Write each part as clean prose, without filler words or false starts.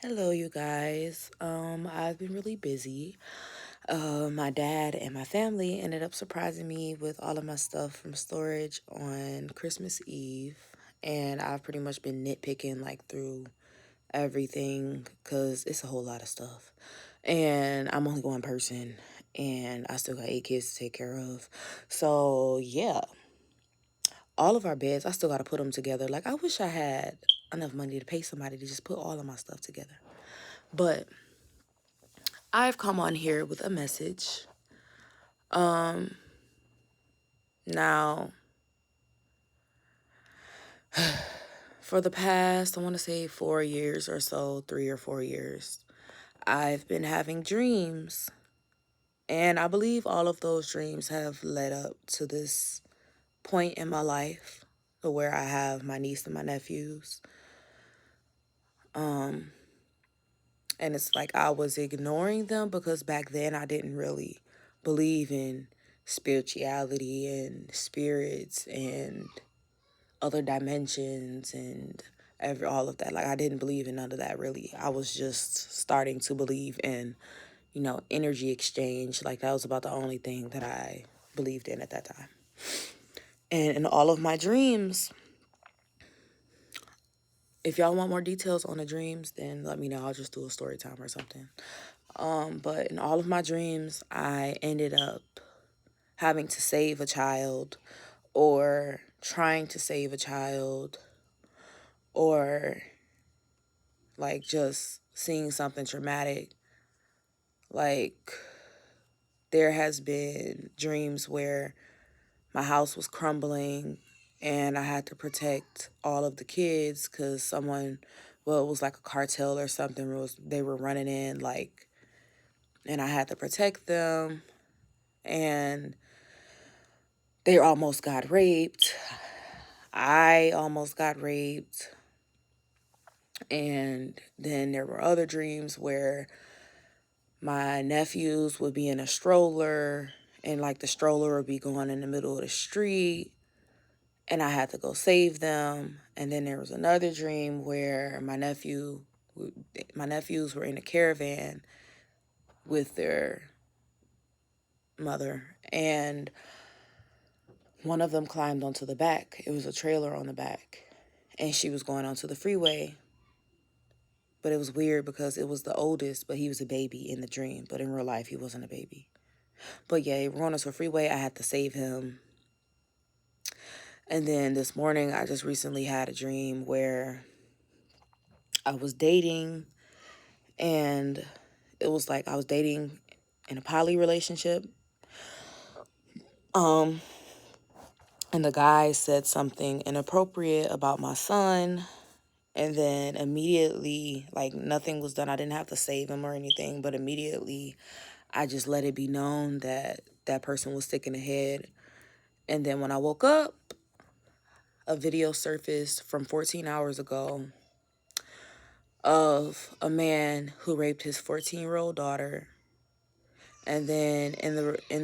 Hello, you guys. I've been really busy. My dad and my family ended up surprising me with all of my stuff from storage on Christmas Eve, and I've pretty much been nitpicking like through everything because it's a whole lot of stuff. And I'm only one person, and I still got 8 kids to take care of. So yeah, all of our beds, I still got to put them together. Like I wish I had enough money to pay somebody to just put all of my stuff together, but I've come on here with a message. Um, Now, for the past, I want to say 4 years or so, 3 or 4 years, I've been having dreams. And I believe all of those dreams have led up to this point in my life to where I have my niece and my nephews. Um, and it's like I was ignoring them because back then I didn't really believe in spirituality and spirits and other dimensions and all of that. Like I didn't believe in none of that really. I was just starting to believe in, energy exchange. Like that was about the only thing that I believed in at that time. And in all of my dreams, if y'all want more details on the dreams, then let me know. I'll just do a story time or something. But in all of my dreams, I ended up having to save a child or trying to save a child or like just seeing something traumatic. Like there has been dreams where my house was crumbling and I had to protect all of the kids because someone, well, it was like a cartel or something. They were running in like, and I had to protect them, and they almost got raped. I almost got raped. And then there were other dreams where my nephews would be in a stroller and like the stroller would be going in the middle of the street and I had to go save them. And then there was another dream where my nephews were in a caravan with their mother, and one of them climbed onto the back. It was a trailer on the back, and she was going onto the freeway. But it was weird because it was the oldest, but he was a baby in the dream. But in real life, he wasn't a baby. But yeah, we're going onto a freeway. I had to save him. And then this morning, I just recently had a dream where I was dating, and it was like I was dating in a poly relationship. Um, and the guy said something inappropriate about my son. And then immediately, like nothing was done. I didn't have to save him or anything, but immediately I just let it be known that that person was sick in the head. And then when I woke up, a video surfaced from 14 hours ago of a man who raped his 14-year-old daughter. And then in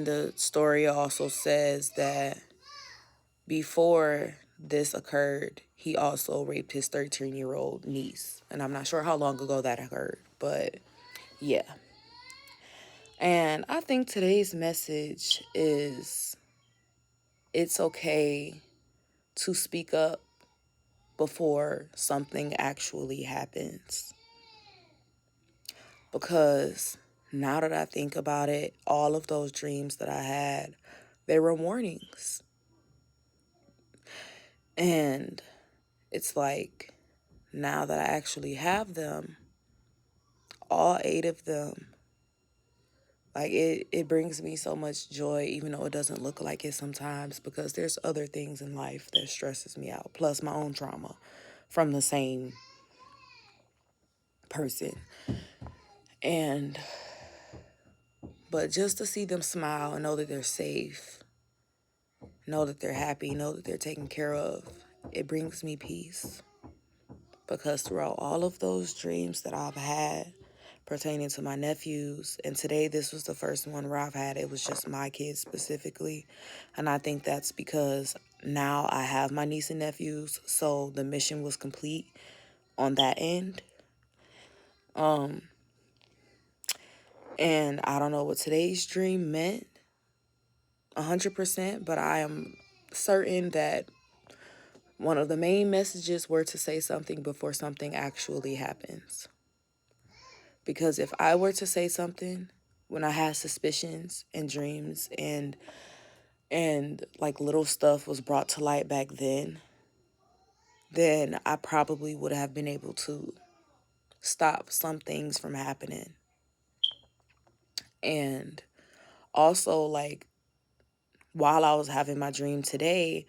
the story it also says that before this occurred, he also raped his 13-year-old niece. And I'm not sure how long ago that occurred, but yeah. And I think today's message is it's okay to speak up before something actually happens. Because now that I think about it, all of those dreams that I had, they were warnings. And it's like now that I actually have them, all 8 of them, like it brings me so much joy, even though it doesn't look like it sometimes, because there's other things in life that stresses me out, plus my own trauma from the same person. And but just to see them smile and know that they're safe, know that they're happy, know that they're taken care of, it brings me peace. Because throughout all of those dreams that I've had pertaining to my nephews, and today this was the first one where I've had it was just my kids specifically. And I think that's because now I have my niece and nephews, so the mission was complete on that end. Um, and I don't know what today's dream meant 100%, but I am certain that one of the main messages were to say something before something actually happens. Because if I were to say something when I had suspicions and dreams and like little stuff was brought to light back then I probably would have been able to stop some things from happening. And also, like, while I was having my dream today,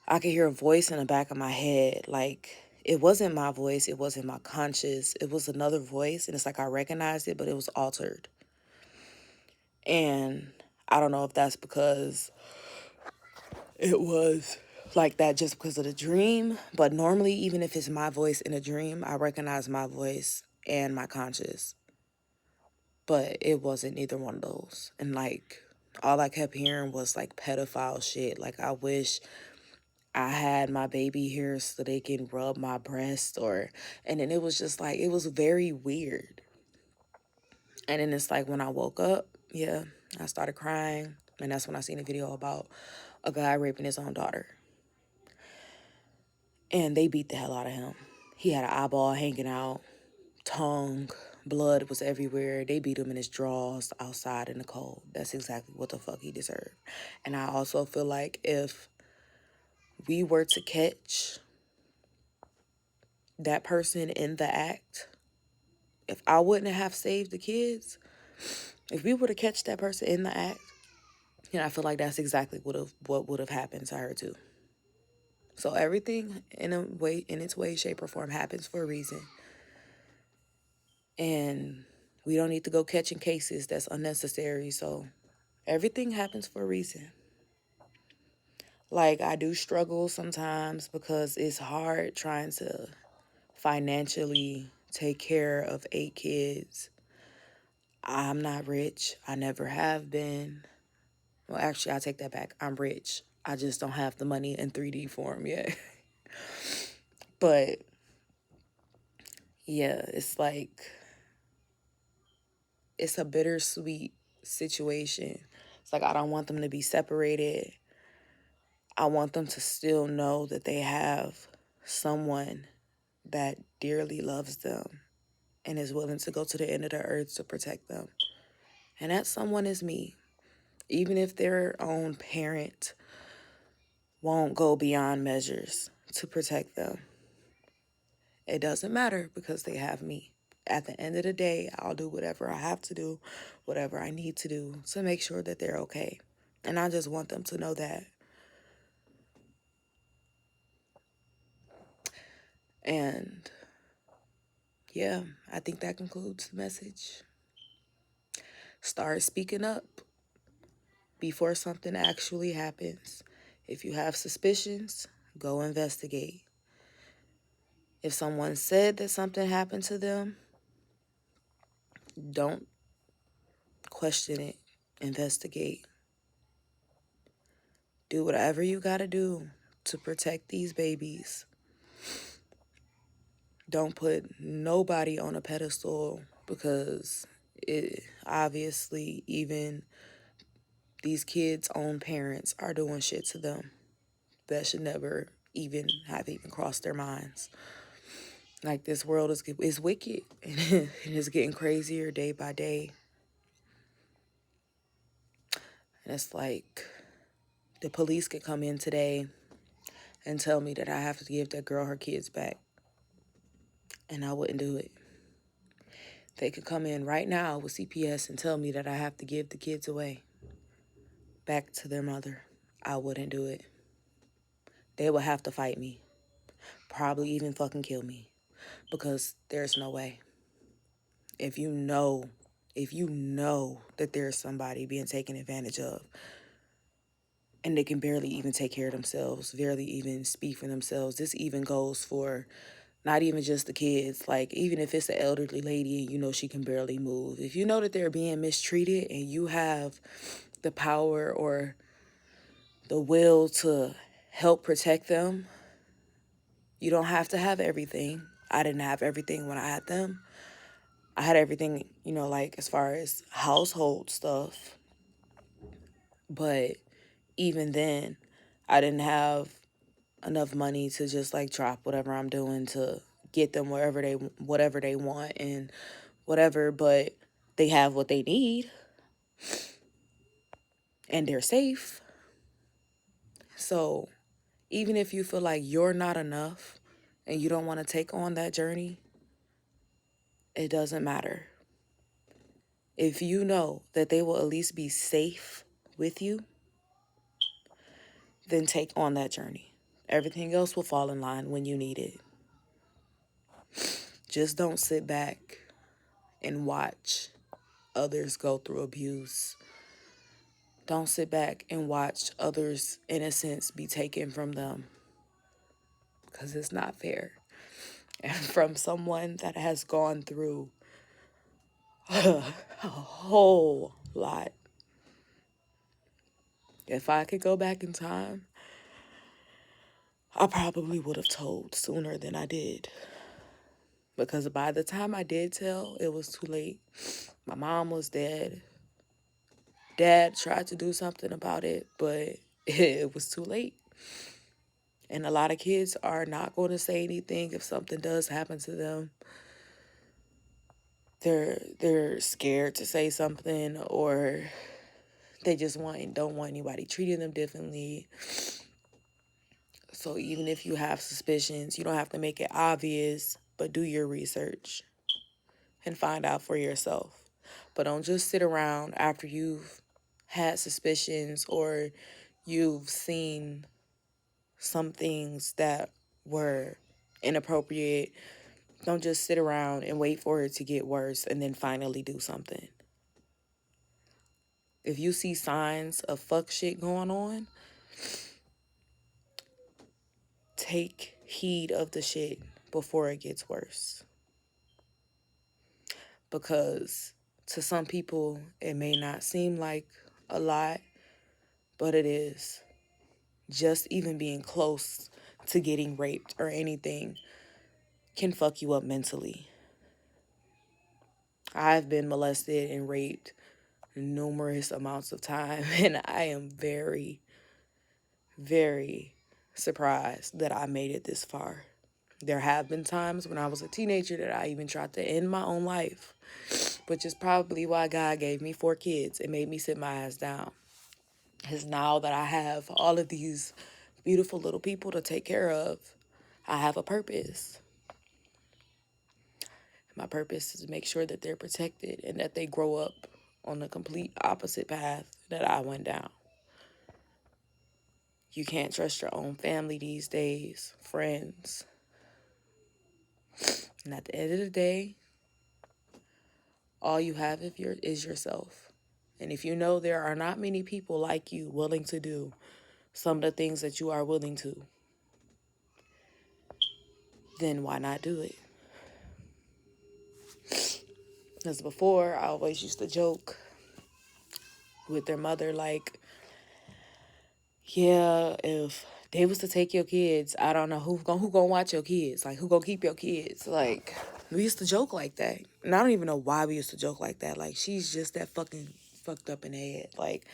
I could hear a voice in the back of my head. Like, it wasn't my voice, it wasn't my conscious, it was another voice. And it's like I recognized it, but it was altered. And I don't know if that's because it was like that just because of the dream. But normally, even if it's my voice in a dream, I recognize my voice and my conscious. But it wasn't either one of those. And like, all I kept hearing was like pedophile shit. Like, I wish I had my baby here so they can rub my breast, and then it was just like, it was very weird. And then it's like when I woke up, yeah, I started crying. And that's when I seen a video about a guy raping his own daughter. And they beat the hell out of him. He had an eyeball hanging out, tongue, blood was everywhere. They beat him in his drawers outside in the cold. That's exactly what the fuck he deserved. And I also feel like if we were to catch that person in the act, if I wouldn't have saved the kids, if we were to catch that person in the act, I feel like that's exactly what would have happened to her too. So everything in a way, in its way, shape, or form happens for a reason. And we don't need to go catching cases that's unnecessary. So everything happens for a reason. Like, I do struggle sometimes because it's hard trying to financially take care of 8 kids. I'm not rich. I never have been. Well, actually, I take that back. I'm rich. I just don't have the money in 3D form yet. But yeah, it's like, it's a bittersweet situation. It's like, I don't want them to be separated. I want them to still know that they have someone that dearly loves them and is willing to go to the end of the earth to protect them. And that someone is me. Even if their own parent won't go beyond measures to protect them, it doesn't matter because they have me. At the end of the day, I'll do whatever I have to do, whatever I need to do to make sure that they're okay. And I just want them to know that. And yeah, I think that concludes the message. Start speaking up before something actually happens. If you have suspicions, go investigate. If someone said that something happened to them, don't question it. Investigate. Do whatever you gotta do to protect these babies. Don't put nobody on a pedestal because it obviously, even these kids' own parents are doing shit to them that should never even have crossed their minds. Like, this world is wicked and it's getting crazier day by day. And it's like, the police could come in today and tell me that I have to give that girl her kids back, and I wouldn't do it. They could come in right now with CPS and tell me that I have to give the kids away back to their mother. I wouldn't do it. They would have to fight me. Probably even fucking kill me. Because there's no way. If you know that there's somebody being taken advantage of and they can barely even take care of themselves, barely even speak for themselves, this even goes for not even just the kids. Like, even if it's an elderly lady and you know she can barely move, if you know that they're being mistreated and you have the power or the will to help protect them, you don't have to have everything. I didn't have everything when I had them, I had everything, like as far as household stuff. But even then, I didn't have enough money to just like drop whatever I'm doing to get them whatever they want and whatever, but they have what they need and they're safe. So even if you feel like you're not enough and you don't want to take on that journey, it doesn't matter. If you know that they will at least be safe with you, then take on that journey. Everything else will fall in line when you need it. Just don't sit back and watch others go through abuse. Don't sit back and watch others' innocence be taken from them, because it's not fair. And from someone that has gone through a whole lot. If I could go back in time, I probably would have told sooner than I did. Because by the time I did tell, it was too late. My mom was dead. Dad tried to do something about it, but it was too late. And a lot of kids are not going to say anything if something does happen to them. They're scared to say something, or they just don't want anybody treating them differently. So even if you have suspicions, you don't have to make it obvious, but do your research and find out for yourself. But don't just sit around after you've had suspicions or you've seen some things that were inappropriate. Don't just sit around and wait for it to get worse and then finally do something. If you see signs of fuck shit going on, take heed of the shit before it gets worse. Because to some people, it may not seem like a lot, but it is. Just even being close to getting raped or anything can fuck you up mentally. I've been molested and raped numerous amounts of time, and I am very, very surprised that I made it this far. There have been times when I was a teenager that I even tried to end my own life, which is probably why God gave me 4 kids and made me sit my ass down. Because now that I have all of these beautiful little people to take care of, I have a purpose. My purpose is to make sure that they're protected and that they grow up on the complete opposite path that I went down. You can't trust your own family these days, friends. And at the end of the day, all you have is yourself. And if you know there are not many people like you willing to do some of the things that you are willing to, then why not do it? Because before, I always used to joke with their mother, like, yeah, if they was to take your kids, I don't know who gonna watch your kids, like who gonna keep your kids. Like, we used to joke like that, and I don't even know why we used to joke like that. Like, she's just that fucking fucked up in the head, like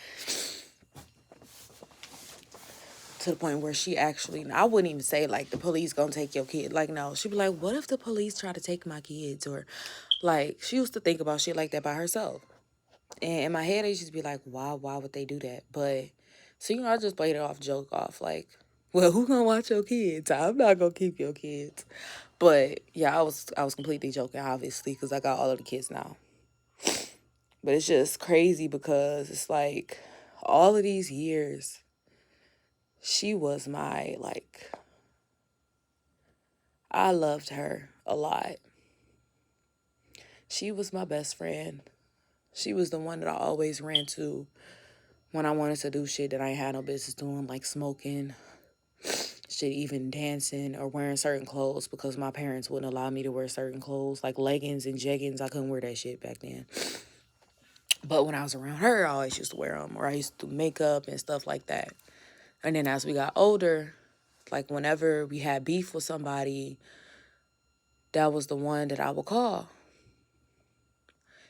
to the point where she actually, I wouldn't even say like the police gonna take your kid. Like, no, she'd be like, what if the police try to take my kids? Or like, she used to think about shit like that by herself. And in my head, I used to be like, why would they do that? But, so, I just played it off, joke off, like, well, who gonna watch your kids? I'm not gonna keep your kids. But, yeah, I was completely joking, obviously, because I got all of the kids now. But it's just crazy because it's like, all of these years, she was I loved her a lot. She was my best friend. She was the one that I always ran to when I wanted to do shit that I ain't had no business doing, like smoking, shit, even dancing or wearing certain clothes, because my parents wouldn't allow me to wear certain clothes, like leggings and jeggings. I couldn't wear that shit back then. But when I was around her, I always used to wear them, or I used to do makeup and stuff like that. And then as we got older, like whenever we had beef with somebody, that was the one that I would call.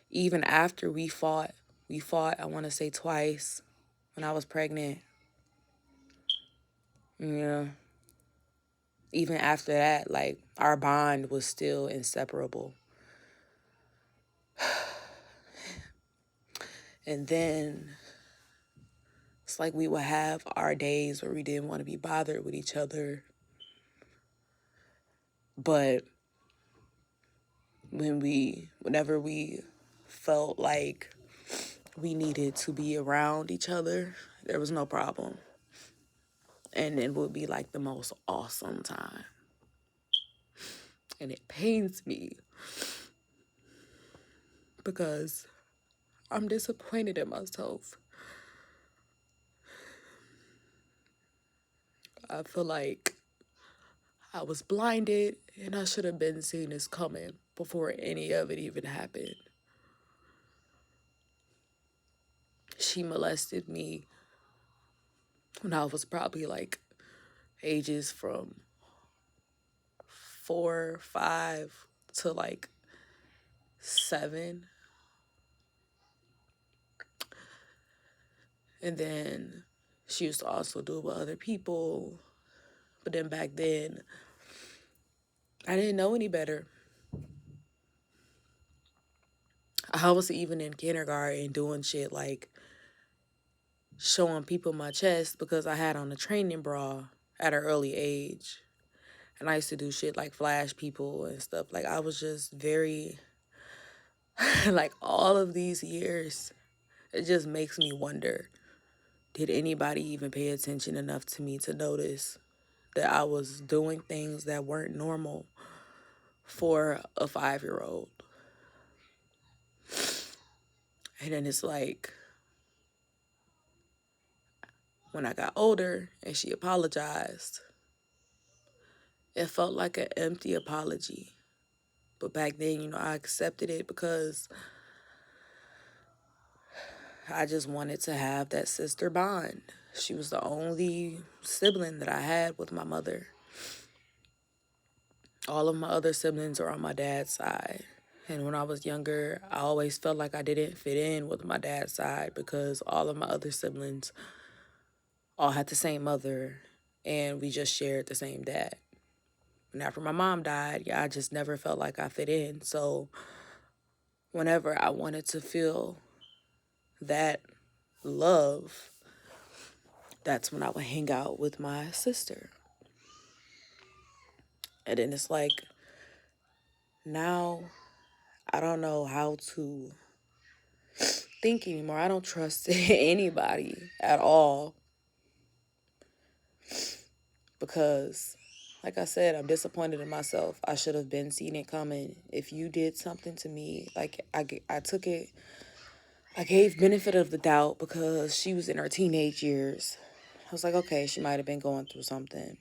Even after we fought, I want to say twice when I was pregnant. Yeah. Even after that, like, our bond was still inseparable. And then it's like we would have our days where we didn't want to be bothered with each other. But whenever we felt like we needed to be around each other, there was no problem. And it would be like the most awesome time. And it pains me because I'm disappointed in myself. I feel like I was blinded and I should have been seen as coming before any of it even happened. She molested me when I was probably like ages from 4, 5 to like 7. And then she used to also do it with other people. But then back then, I didn't know any better. I was even in kindergarten doing shit like showing people my chest because I had on a training bra at an early age. And I used to do shit like flash people and stuff. Like, I was just very, like, all of these years, it just makes me wonder, did anybody even pay attention enough to me to notice that I was doing things that weren't normal for a 5-year-old? And then it's like, when I got older and she apologized, it felt like an empty apology. But back then, I accepted it because I just wanted to have that sister bond. She was the only sibling that I had with my mother. All of my other siblings are on my dad's side. And when I was younger, I always felt like I didn't fit in with my dad's side because all of my other siblings all had the same mother and we just shared the same dad. And after my mom died, yeah, I just never felt like I fit in. So whenever I wanted to feel that love, that's when I would hang out with my sister. And then it's like, now I don't know how to think anymore. I don't trust anybody at all because, like I said, I'm disappointed in myself. I should have been seeing it coming. If you did something to me, like, I took it, I gave benefit of the doubt because she was in her teenage years. I was like, okay, she might have been going through something.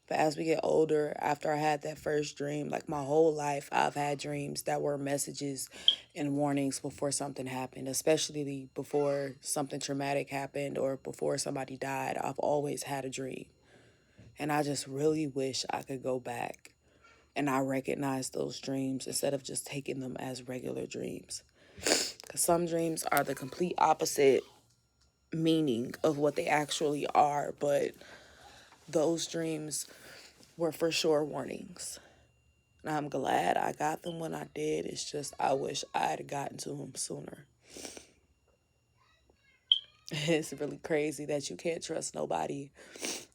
But as we get older, after I had that first dream, like, my whole life, I've had dreams that were messages and warnings before something happened, especially before something traumatic happened or before somebody died. I've always had a dream. And I just really wish I could go back and I recognize those dreams instead of just taking them as regular dreams. Because some dreams are the complete opposite meaning of what they actually are, but those dreams were for sure warnings. And I'm glad I got them when I did. It's just I wish I had gotten to them sooner. It's really crazy that you can't trust nobody.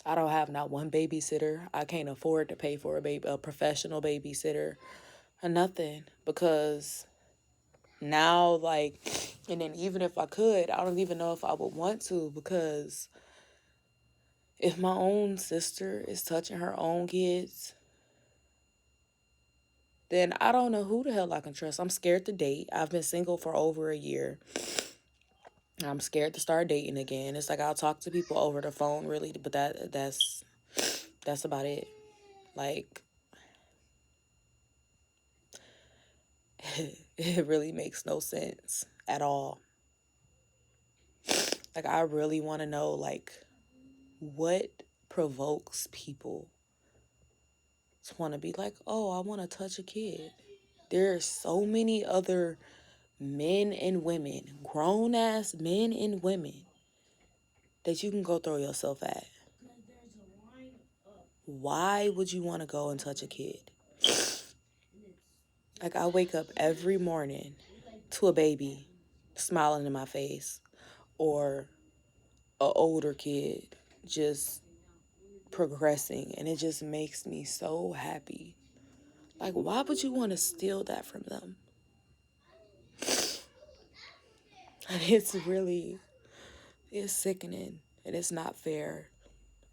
I don't have not one babysitter. I can't afford to pay for a professional babysitter or nothing because now, like, and then even if I could, I don't even know if I would want to because if my own sister is touching her own kids, then I don't know who the hell I can trust. I'm scared to date. I've been single for over a year. I'm scared to start dating again. It's like I'll talk to people over the phone, really, but that's about it. Like, it really makes no sense at all. Like, I really want to know, like, what provokes people to want to be like, oh, I want to touch a kid. There are so many other men and women, grown ass men and women, that you can go throw yourself at. Why would you want to go and touch a kid? Like, I wake up every morning to a baby smiling in my face, or a older kid just progressing, and it just makes me so happy. Like, why would you want to steal that from them? And it's sickening, and it's not fair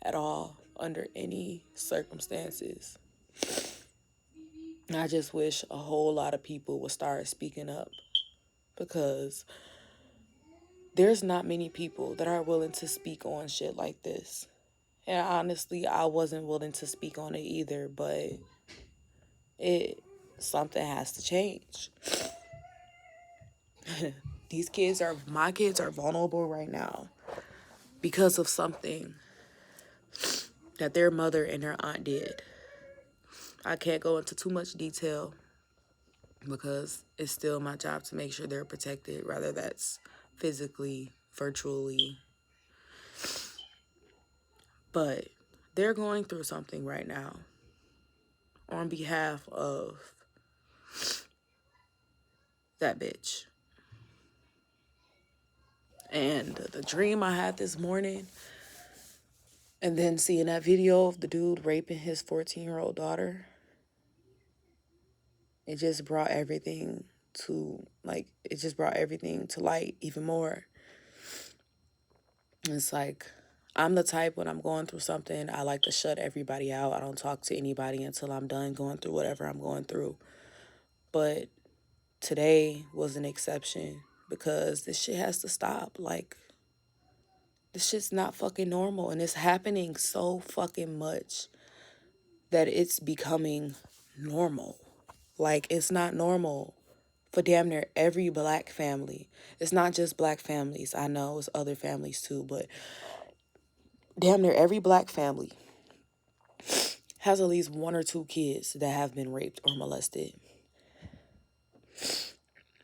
at all under any circumstances. And I just wish a whole lot of people would start speaking up, because there's not many people that are willing to speak on shit like this. And honestly, I wasn't willing to speak on it either, but it something has to change. My kids are vulnerable right now because of something that their mother and their aunt did. I can't go into too much detail because it's still my job to make sure they're protected, whether that's physically, virtually. But they're going through something right now on behalf of that bitch. And the dream I had this morning, and then seeing that video of the dude raping his 14-year-old daughter, it just brought everything to light even more. It's like, I'm the type, when I'm going through something, I like to shut everybody out. I don't talk to anybody until I'm done going through whatever I'm going through. But today was an exception, because this shit has to stop. Like, this shit's not fucking normal, and it's happening so fucking much that it's becoming normal. Like, it's not normal for damn near every black family. It's not just black families. I know it's other families too, but damn near every black family has at least one or two kids that have been raped or molested.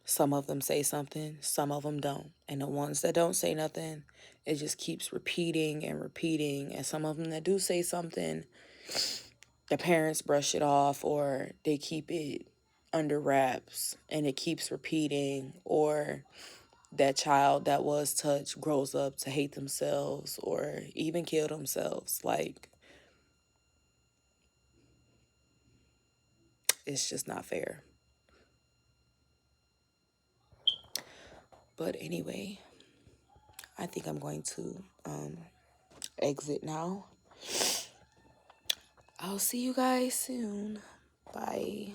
Some of them say something, some of them don't. And the ones that don't say nothing, it just keeps repeating and repeating. And some of them that do say something, the parents brush it off, or they keep it under wraps and it keeps repeating, or that child that was touched grows up to hate themselves or even kill themselves. Like, it's just not fair. But anyway, I think I'm going to exit now. I'll see you guys soon. Bye.